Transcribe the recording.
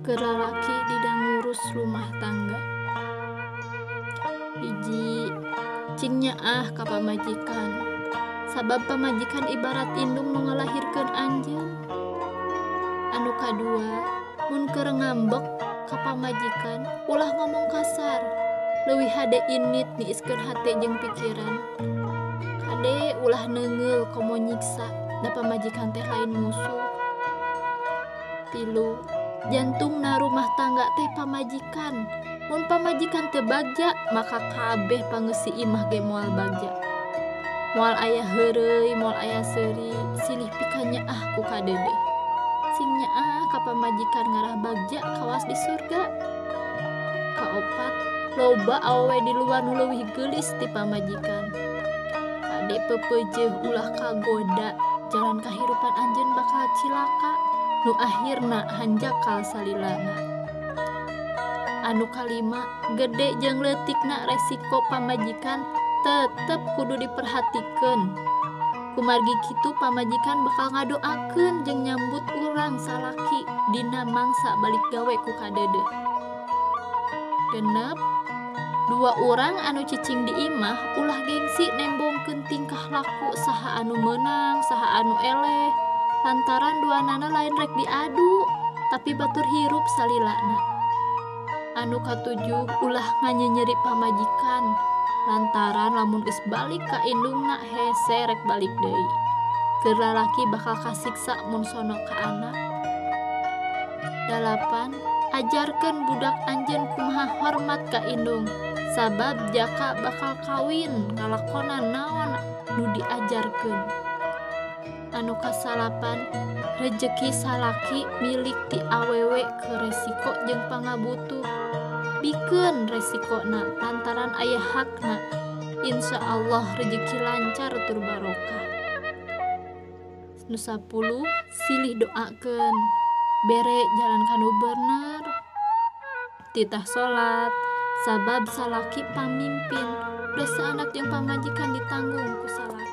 ke lalaki didang ngurus rumah tangga. Hiji, cingnya ka pamajikan. Sabab pamajikan ibarat indung nu ngalahirkeun anjeun. Anu kadua, mun keur ngambek ka pamajikan, ulah ngomong kasar. Leuwih hade init niiskeun hate jeung pikiran. Kade ulah neungeul komo nyiksa, da pamajikan teh lain musuh. Tilu, jantungna rumah tangga teh pamajikan. Mun pamajikan teu bagja, maka kabeh pangeusi imah ge moal bagja. Moal aya heureuy, moal aya seuri, silih pika nyaah ku kadede. Sing nyaah ka pamajikan ngarah bagja kawas di surga. Kaopat, loba awewe di luar nu leuwih geulis ti pamajikan. Kade pepeujeuh ulah kagoda, jalan kahirupan anjeun bakal cilaka, nu akhirna hanjakal salilana. Anu kalima, gede jeung leutikna resiko pamajikan tetep kudu diperhatikeun. Kumargi kitu pamajikan bakal ngadoakeun jeung nyambut urang salaki dina mangsa balik gawe ku kadede. Genep, dua urang anu cicing di imah ulah gengsi nembongkeun tingkah laku saha anu meunang, saha anu eleh, lantaran duanana lain rek diadu, tapi batur hirup salilana. Anu katujuh, ulah nganyenyeri pamajikan, lantaran lamun geus balik ka indungna hese rek balik deui. Keur lalaki bakal kasiksa mun sono ka anak. 8. Ajarkeun budak anjeun kumaha hormat ka indung, sabab jaka bakal kawin ngalakonan naon nu diajarkeun. Anu kasalapan, rejeki salaki milik ti awewe ke resiko jeung pangabutuh. Bikeun resikona lantaran aya hakna. Insya Allah rejeki lancar tur barokah. Nu 10, silih doakeun. Bere jalan kanu bener, titah salat, sabab salaki pamimpin, dosa anak jeung pamajikan ditanggung ku salaki.